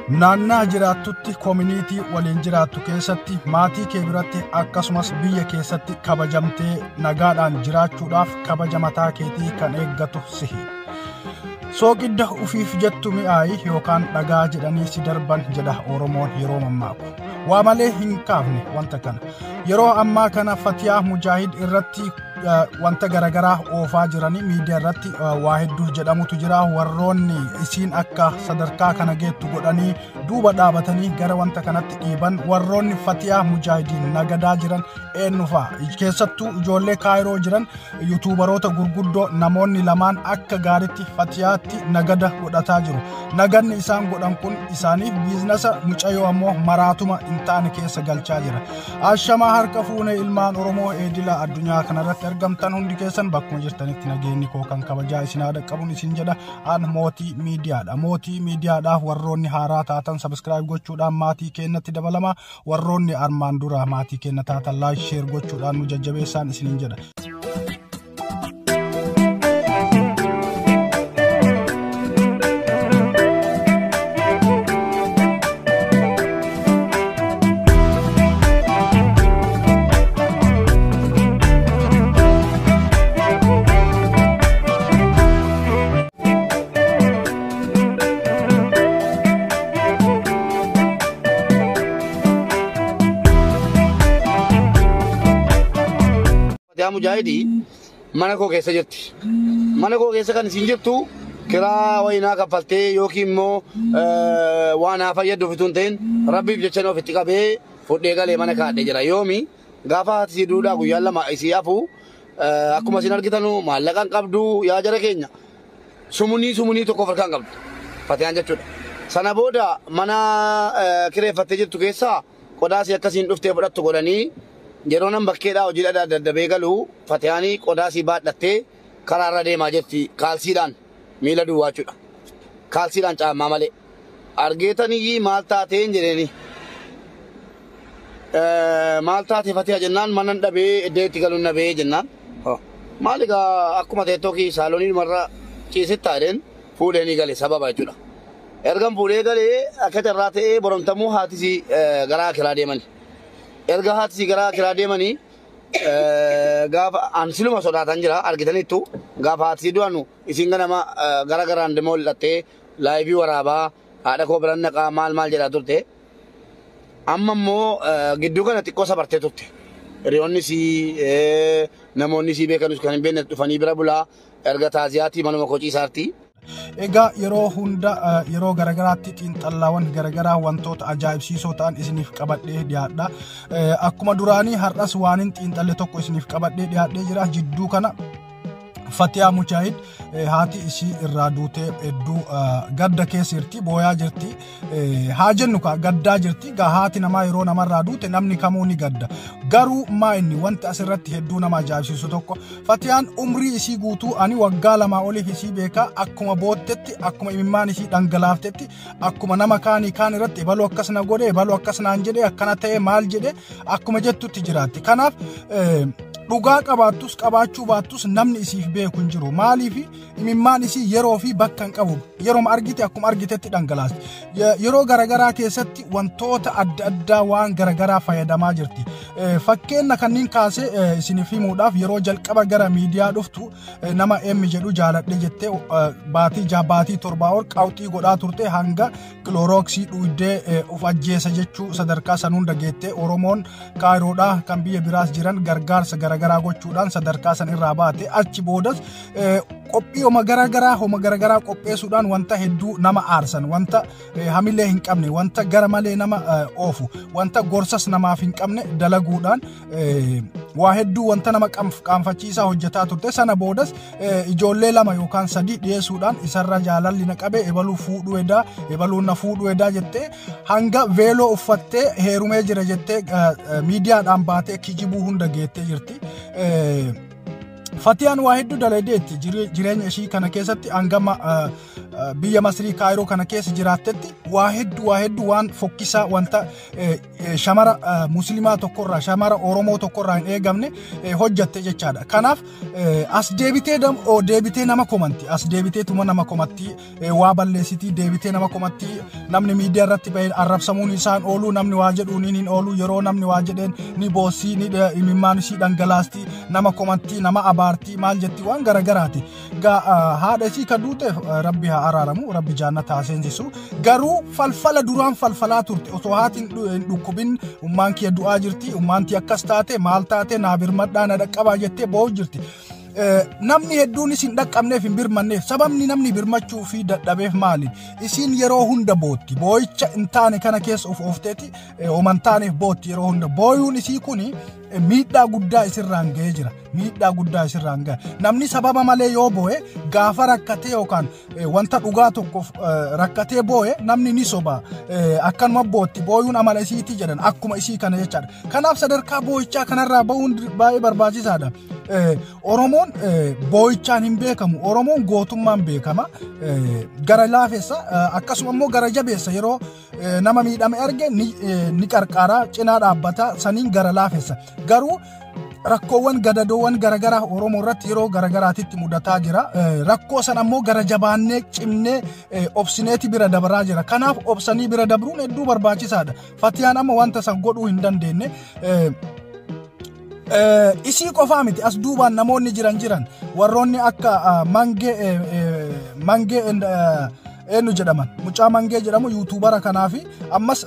naannaa jiraattutti community waliin jiraattu keessatti maatii kee biratti akkasumas biyya keessatti kabajamtee nagaadhaan jiraachuudhaaf kabaja mataa keetii kan eeggatu sihi. Soogidda ufiif jettu mi'aayi yookaan dhagaa jedhanii si darban jedha Oromoon yeroo mammaaku. Waa malee hin kaafne wanta kana. Yeroo ammaa kana Fatiyaa Mujaahid irratti wanta garagaraa oofaa jiranii miidiyaa irratti waa hedduu jedhamutu jira. Warroonni isiin akka sadarkaa kana geettu godhanii duuba dhaabatanii gara wanta kanatti dhiiban warroonni Fatiyaa Mujaahidiin nagadaa jiran eenyufaa keessattuu ijoollee Kaayiroo jiran yuutuubaroota gurguddoo namoonni lamaan akka gaaritti Fatiyaatti nagada godhataa jiru. Naganni isaan godhan kun isaaniif biizinasa mucayyoo ammoo maraatuma hin taane keessa galchaa jira. Ashamaa harka fuune ilmaan Oromoo eedila addunyaa kanarratti argamtan hundi keessan bakkuma jirtanitti nageenyi koo kan kabajaa isin haadha qabuun isin jedha. An mootii miidiyaadha. Mootii miidiyaadhaaf warroonni haaraa taatan subscribe gochuudhaan maatii keenyatti dabalama. Warroonni armaan dura maatii keenya taatan like share gochuudhaan nu jajjabeessaan isinin jedha. Mujahidi mana koo keessa jirti. Mana koo keessa kan isin jirtu kiraa wayinaa kaffaltee yookiin immoo waan haa fayyadu fituun ta'in rabbiif jecha ofitti qabee fudhee galee mana kaadhee jira. Yoomi gaafa haati si duudhaa guyyaa lama isii hafu akkuma isin argitanu maallaqaan qabdu yaa jara keenya sumunii tokko farkaan qabdu Fatiyaan jechuudha. Sana booda mana kireeffattee jirtu keessaa qodaasii akkasiin dhuftee fudhattu godhanii yeroo nan bakkeedhaa hojiidhaa daddabee galuu Fatiyaanii qodaasii baadhattee karaarra deemaa jirti kaalsiidhaan miila duwwaachuudha. Kaalsiidhaan caammaa malee. Argeetanii maal taateen jedheeni. Maal taate Fatiyaa jennaan manan dhabee iddeetti galuun dhabee jennaan. Maal egaa akkuma teettooki saaloonii marra ciisitti taa'een fuudheenii gale sababa jechuudha. Ergan fuudhee galee akka carraa ta'ee boromtamuu haatisii garaa kiraa deemani. Erga haati gara kiraa deemanii gaafa ansiluma sodaatan jira argitaniittu gaafa haati du'anu isin ganama gara garaan deemoo lattee laayivii waraabaa haadha koo biran naqaa maal jedhaa turte. Amma immoo gidduu kana xiqqoo sabartee turte. Hiriyoonni si namoonni si beekanus kan hin beekne dhufanii bira bulaa erga taaziyaatii manuma kociisaartii. Egaa yeroo hunda yeroo garagaraatti xiinxallaawwan garagaraa wantoota ajaa'ibsiisoo ta'an isiniif qabadhee dhiyaadha. Akkuma duraanii har'as waanin xiinxalle tokko isiniif qabadhee dhiyaadhee jira. Jidduu kana Fatiyaa Mujaahid haati isii irraa duutee hedduu gadda keessa jirti booyaa jirti. Haa jennu gaddaa jirti. Haati namaa yeroo namarraa duute namni kamuu ni gadda. Garuu maa inni wanti asirratti hedduu nama ajaa'ibsiisu tokko Fatiyaan umrii isii guutuu ani waggaa lamaa oliif isii beekaa akkuma boottetti akkuma imimmaan isii dhangalaaftetti akkuma nama kaan irratti ebaluu akkas na godhe ebaluu akkas naan jedhe akkana ta'e maal jedhe akkuma jettutti jiraatti. Kanaaf dhugaa qabaachuu baattus namni isiif beeku hin jiru. Maaliif imimmaan isii yeroo fi bakka hin qabu. Yeroo argite akkuma argitetti dhangalaasti. Yeroo garagaraa keessatti wantoota adda addaa waan garagaraa fayyadamaa jirti. Fakkeenya kanneen kaasee isiniif himuudhaaf yeroo jalqaba gara miidiyaa dhuftu nama emmi jedhu jaaladhe jettee baatii torbaa ol qawxii godhaa turte hanga kilorooksii dhuydee of ajjeesa jechuu sadarkaa san hunda geettee Oromoon Kaayiroodhaa kan biyya biraas jiran gargaarsa garagaraa gochuudhaan sadarkaa san irraa baate achi boodas qophii homa garagaraa qopheessuudhaan wanta hedduu nama aarsan wanta hamilee hin qabne wanta gara malee nama oofu wanta gorsas namaaf hin qabne dalaguudhaan waa hedduu wanta nama qaanfachiisaa hojjetaa turte. Sana boodas ijoollee lama yookaan sadii dhiyeessuudhaan isarra jaalalli na qabe ebaluu fuudhuu edaa ebaluu na fuudhuu edaa jettee hanga veeloo uffattee heerumee jira jettee miidiyaadhaan baatee kijibuu hunda geettee jirti. Fatiyaan waa hedduu daladeetti jireenya ishii kana keessatti hangama biyya Masrii Kaayiroo kana keessa jiraattetti waa hedduu waan fokkisaa wanta shamara muslimaa tokkorraa shamara Oromoo tokkorraa hin eegamne hojjatte jechaadha. Kanaaf as deebitee nama komanti as deebitee tuma nama komatti waa balleessitii deebitee nama komatti namni miidiyaa irratti bahee arrabsamuun isaan oolu namni waa jedhuun hin oolu yeroo namni waa jedheen ni boossii ni imimmaan isii dhangalaasti nama komatti nama abaartii maal jetti waan garagaraati. Haadha isii kan duute rabbi haa araaramu rabbi jaannata haa seensisu. Garuu falfala duraan falfalaa turte osoo haatiin dhukkubin ummaan kee du'aa jirti ummaan tii akkas taate maal taate naa birmadhaa na dhaqqabaa jettee boo'u jirti. Namni hedduun isin dhaqqabneef hin birmanneef sababni namni birmachuu fi dadhabeef maali? Isin yeroo hunda bootti boo'icha hin taane kana keessa of oofteeti oman taaneef bootti yeroo hunda booyuun isii kuni miidhaa guddaa isirraan ga'ee jira. Miidhaa guddaa isirraan ga'e. Namni sababa malee yoo boo'e gaafa rakkatee yookaan wanta dhugaa tokkoof rakkatee boo'e namni ni soba. Akkanuma bootti booyuun amala isiiti jedhan akkuma isii kana jechaadha. Kanaaf sadarkaa boo'ichaa kanarraa ba'uun baay'ee barbaachisaadha. Oromoon boo'ichaan hin beekamu. Oromoon gootummaan beekama. Gara laafessa akkasuma immoo gara jabeessa yeroo nama miidhame arge ni qarqaaraa cinaa dhaabbata saniin gara laafessa. Garuu rakkoowwan gadadoowwan garagaraa Oromoo irratti yeroo garagaraatitti mudataa jira. Rakkoo san ammoo gara jabaannee cimnee obsineeti bira dabaraa jira. Kanaaf obsanii bira dabruun hedduu barbaachisaadha. Fatiyaan amma wanta san godhuu hin dandeenye. Isii qofaa miti as duubaan namoonni jiran warroonni akka mangee eenyu jedhaman mucaa mangee jedhamu yuutuubara kanaafi ammas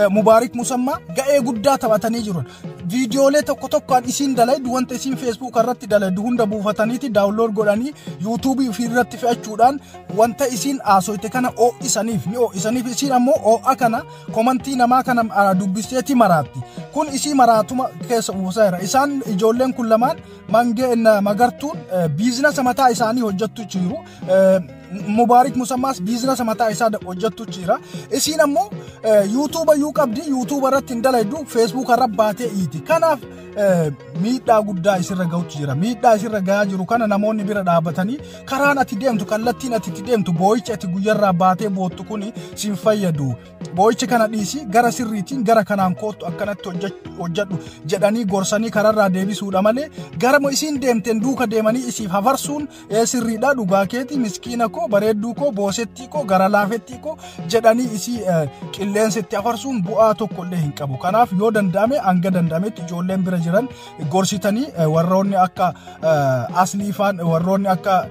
Mubaarik Musammaa ga'ee guddaa taphatanii jiru. Viidiyoolee tokkoon isin dalaydu wanta isin Facebook irratti dalaydu hunda buufataniiti daawunlood godhanii YouTube irratti fe'achuudhaan wanta isin haasoyte kana oo'isaniif isin ammoo oo'a kana komantii namaa kana dubbisteeti maraatti. Kun isii maraatuma keessa buuseera. Isaan ijoolleen kun lamaan mangee magartuun biizinasa mataa isaanii hojjettu jiru. Mubaarik Musammaas biizinasa mataa isaa hojjettu jira. Isin ammoo YouTube yuu qabdi YouTube irratti hin dalaydu Facebook irra baatee iiti. Kanaaf miidhaa guddaa isirra ga'utu jira. Miidhaa isirra ga'aa jiru kana namoonni bira dhaabatanii karaan ati deemtu kallattiin ati deemtu boo'icha ati guyyarraa baatee boottu kuni sin fayyadu. Boo'icha kana dhiisi gara sirriitiin gara kanaan kootu akkanatti hojjedhu jedhanii gorsanii kararraa deebisuudha malee garama isin deemteen duuka deemanii isiif hafarsuun sirriidha dhugaa keeti miskiina koo bareedduu koo boosettii koo gara laafettii koo jedhanii isii qilleensetti hafarsuun bu'aa tokkollee hin qabu. Kanaaf yoo danda'ame hanga danda'ametti ijoolleen bira jiran gorsitanii warroonni akka asliifaan warroonni akka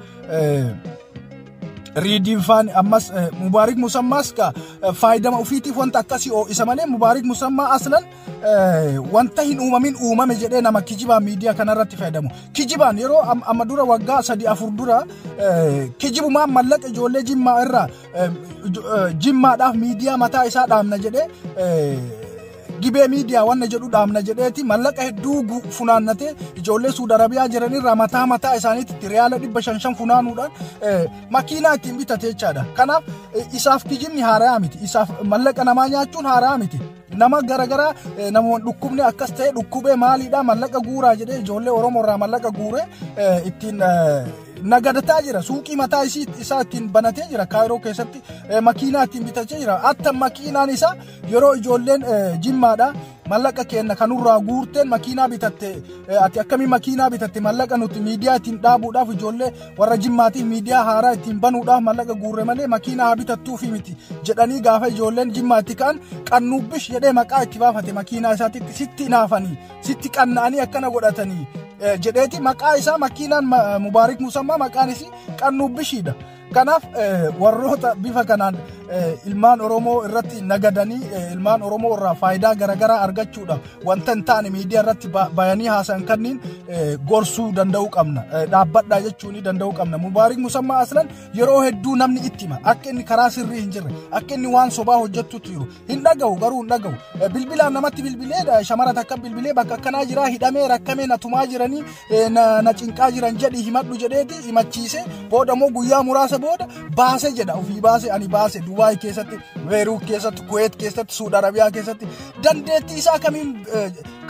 riidiin faan ammas Mubaarik Musammaas ka faayidama ofiitiif wanta akkasii oo'isa malee Mubaarik Musammaa aslan wanta hin uumamin uumame jedhee nama kijibaa miidiyaa kanarratti fayyadamu. Kijibaan yeroo amma dura waggaa 3-4 dura kijibumaan mallaqa ijoollee Jimmaa irraa Jimmaadhaaf miidiyaa mataa isaa dhaamna jedhee gibee miidiyaa wanna jedhu dhaamna jedheeti mallaqa hedduu funaannatee ijoollee Suudi Arabiyaa jiranirraa mataa isaaniitti riyaala 500 funaanuudhaan makiinaa ittiin bitate jechaadha. Kanaaf isaaf kijibni haaraa miti. Isaaf mallaqa namaa nyaachuun haaraa miti. Nama garagaraa namoonni dhukkubne akkas ta'e dhukkubee maaliidha mallaqa guuraa jedhee ijoollee Oromoo irraa mallaqa guuree ittiin nagadataa jira. Suuqii mataa isaa ittiin banatee jira. Kaayiroo keessatti makiinaa ittiin bitatee jira. Atta makiinaan isaa yeroo ijoolleen Jimmaadha mallaqa kenna kanurraa guurteen makiinaa bitatte ati akkamiin makiinaa bitatte mallaqa nuti miidiyaa ittiin dhaabuudhaaf ijoollee warra Jimmaatiif miidiyaa haaraa ittiin banuudhaaf mallaqa guurre malee makiinaa bitattuufi miti jedhanii gaafa ijoolleen Jimmaatti ka'an qannuubbish jedhee maqaa itti baafate makiinaa isaatti sitti hinaafanii sitti qanna'anii akkana godhatanii jedheeti maqaa isaa makiinaan Mubaarik Musammaa maqaan isii qannuubbishiidha. Kanaaf warroota bifa kanaan ilmaan Oromoo irratti nagadanii ilmaan Oromoo irraa faayidaa garagaraa argachuudhaaf wanta hin taane miidiyaa irratti bayanii haasan kanniin gorsuu danda'uu qabna. Dhaabbadhaa jechuun danda'uu qabna. Mubaarik Musammaa aslan yeroo hedduu namni itti hima akka inni karaa sirrii hin jirre akka inni waan sobaa hojjettutu jiru hin dhaga'u garuu hin dhaga'u. Bilbilaan namatti bilbilee shamara takka bilbilee bakka akkanaa jira hidhamee rakkamee natumaa jiranii na cinqaa jiran jedhi himadhu jedheeti himachiise booda immoo guyyaa muraasa booda baasee jedha ofii baasee ani baasee Dubaay keessatti Beirut keessatti Kuwait keessatti Saudi Arabiyaa keessatti dandeettii isaa kamiin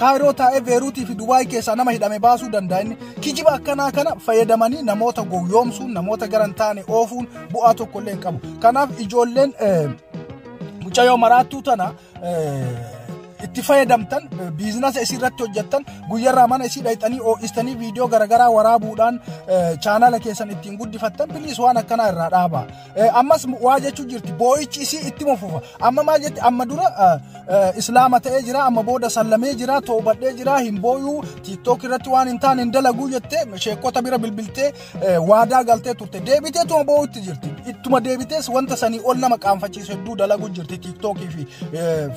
Kaayiroo taa'ee Beeruutii fi Dubaay keessaa nama hidhame baasuu danda'a inni kijiba akkanaa kana fayyadamanii namoota gowwoomsuun namoota garan taane oofuun bu'aa tokko illee hin qabu. Kanaaf ijoolleen mucayyoo maraattuu tana itti fayyadamtan biizinasa isirratti hojjettan guyyarraa mana isii dhayxanii oo'istanii viidiyoo garagaraa waraabuudhaan chaanala keessan ittiin guddifattan biliis waan akkanaa irraa dhaabaa. Ammas waa jechuu jirti boo'ichi isii itti mofufa. Amma maal jetti amma dura islaama ta'ee jira amma booda sallamee jira toobadhee jira hin booyuu TikTok irratti waan hin taane hin dalaguu jettee sheekota bira bilbiltee waadaa galtee turte deebiteetuma boo'utti jirti. Ittuma deebitees wanta sanii ol nama qaanfachiisu hedduu dalaguu jirti TikTokii fi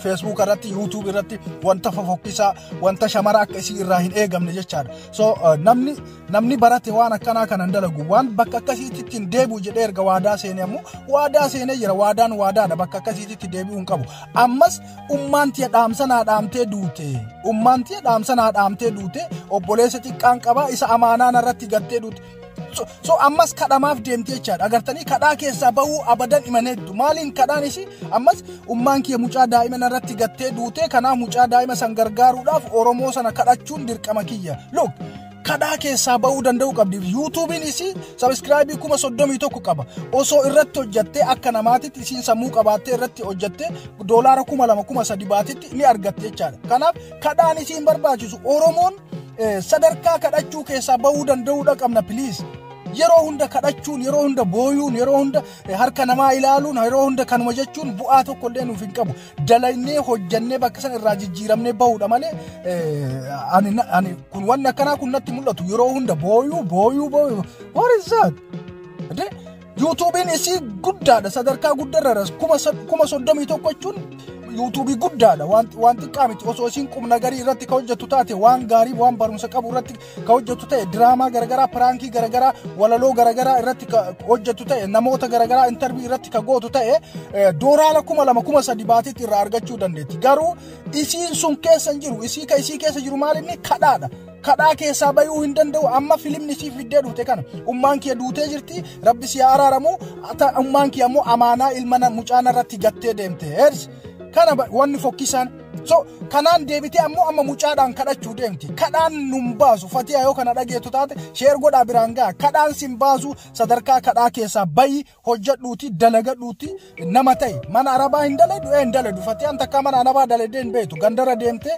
Facebook irratti YouTube irratti wanta fofokkisaa wanta shamara akka isii irraa hin eegamne jechaadha. So namni barate waan akkanaa kanan dalagu waan bakka akkasiitti hin deebi'u jedhee erga waadaa seenee ammoo waadaa seenee jira waadaan waadaadha bakka akkasiitti deebi'uu hin qabu. Ammas ummaan tiya dhaamsanaa dhaamtee duute obboleessa xiqqaan qabaa isa amaanaan irratti gattee duute. So ammas kadhamaaf deemtee jechaadha. Agartanii kadhaa keessaa bahuu abadan imaneettu. Maaliin kadhaan isi ammas ummaan kiyya mucaa daa'ima irratti gattee duute kanaaf mucaa daa'ima san gargaaruudhaaf Oromoo sana kadhachuun dirqama kiyya. Look kadhaa keessaa bahuu danda'u qabdi. YouTube'n isi subscribe 31,000 qaba. Osoo irratti hojjattee akka namaatitti isiin sammuu qabaattee irratti hojjattee $2,000 2,300 baatitti ni argatte jechaadha. Kanaaf kadhaan isiin barbaachisu Oromoon sadarkaa kadhachuu keessaa bahuu danda'uudha qabna please. Yeroo hunda kadhachuun yeroo hunda booyuun yeroo hunda harka namaa ilaaluun yeroo hunda kanuma jechuun bu'aa tokko illee nuuf hin qabu. Dalaynee hojjannee bakka san irraa jijjiiramnee bahuudha malee ani kun wanni akkanaa kun natti mul'atu yeroo hunda booyuu what is that? YouTube'n isii guddaadha sadarkaa guddarra 31,000 jechuun YouTube guddaadha waan xiqqaa miti osoo isiin qubna garii irratti ka hojjettu taate waan gaarii waan barumsa qabu irratti ka hojjettu ta'e diraamaa garagaraa piraankii garagaraa walaloo garagaraa irratti ka hojjettu ta'e namoota garagaraa interview irratti ka gootu ta'e $2,000 2,300 baatitti irraa argachuu dandeetti. Garuu isiin sun keessa hin jiru isii keessa jiru maal inni kadhaadha. Kadhaa keessaa bayuu hin danda'u amma filimni isii fiddee duute kana ummaan kiyya duutee jirti rabbi si araaramu ummaan kiyya ammoo amaanaa ilma mucaan irratti gattee deemte. Kana wanni fokkisaan so kanaan deebitee ammoo amma mucaadhaan kadhachuu deemti. Kadhaan nun baasu fatiyaa yoo kana dhageetu taate sheer godhaa biraan ga'a. Kadhaan sin baasu sadarkaa kadhaa keessaa bayi hojjedhuuti dalagadhuuti nama ta'e mana arabaa hin daladu fatiyaan takka mana arabaa daladee hin beetu gandara deemtee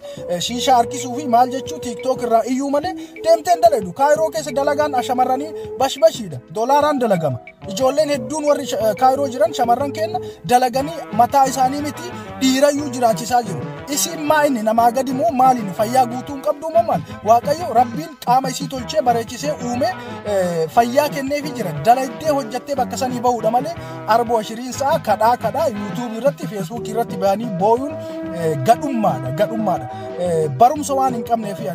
shiishaa harkisuu fi maal jechuu TikTok irraa iyyuu malee deemtee hin daladu. Kaayiroo keessa dalagaan shamarranii bashbashiidha $1 dalagama. Ijoolleen hedduun warri Kaayiroo jiran shamarran kenna dalaganii mataa isaanii miti dhiirayyuu jiraachisaa jiru. Isiin maa'inni namaa gadi moo maaliin fayyaa guutuun qabdu moo maal? Waaqayyo rabbiin qaama isii tolchee bareechisee uume fayyaa kenneefi jira. Dalaydee hojjattee bakka sanii bahuudha malee arboo 20 sa'a kadhaa YouTube irratti Facebook irratti bayanii booyuun gadhummaadha. Barumsa waan hin qabneefi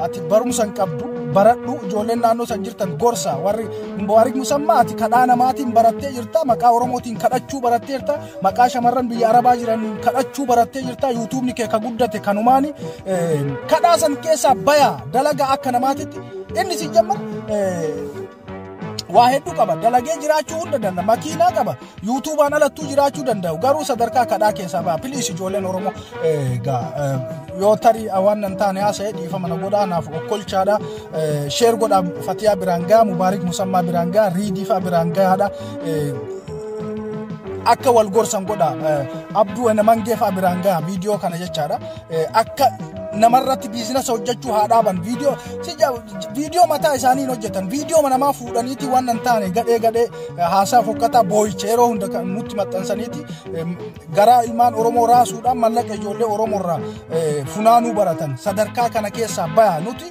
ati barumsa hin qabdu baradhu ijoolleen naannoo san jirtan gorsa warri musammaa ati kadhaa namaatiin barattee jirta maqaa Oromootiin kadhachuu barattee jirta maqaa shamarran biyya Arabaa jiran kadhachuu barattee jirta YouTube'ni kee ka guddate kanumaani kadhaa san keessaa baya dalaga akka namaatitti inni si jammar waa hedduu qaba dalagee jiraachuu hunda danda'a makiinaa qaba YouTube'aan alattuu jiraachuu danda'u garuu sadarkaa kadhaa keessaa baya please ijoolleen Oromoo yoo tarii waan nan taane haasa'e dhiifama na godhaa naaf okkolchaadha sheer godhaa fatiyaa biraan ga'a mubaarik musammaa biraan ga'a riidiifaa biraan ga'aadha akka wal gorsan godhaa abduu namangeefaa biraan ga'a viidiyoo kana jechaadha akka namarratti biizinasa hojjechuu haa dhaaban viidiyoo mataa isaaniin hojjetan viidiyoo namaa fuudhaniiti waan nan taane gadhee haasaa fokkataa boo'icha yeroo hunda nutti maxxansaniiti garaa ilmaan Oromoo raasuudhaan mallaqa ijoollee Oromoorraa funaanuu baratan sadarkaa kana keessaa baya nuti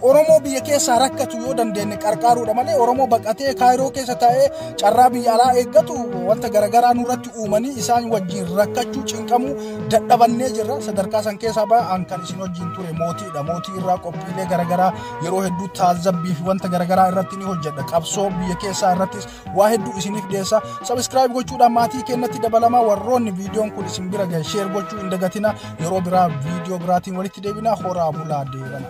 Oromoo biyya keessaa rakkatu yoo dandeenye qarqaaruudha malee Oromoo baqatee Kaayiroo keessa taa'ee carraa biyya alaa eeggatu wanta garagaraa nurratti uumanii isaan wajjin rakkachuu cinqamuu dadhabannee jirra sadarkaa san keessaa baya kan isin wajjin ture mootii irraa qophiilee garagaraa yeroo hedduu taazabbii fi wanta garagaraa irratti ni hojjedha qabsoo biyya keessaa irrattis waa hedduu isiniif dhiyeessa subscribe gochuudhaan maatii keenyatti dabalamaa warroonni viidiyoon kun isin bira gahe share gochuu hin dagatina yeroo biraa viidiyoo biraatiin walitti deebina horaa bulaa deebana.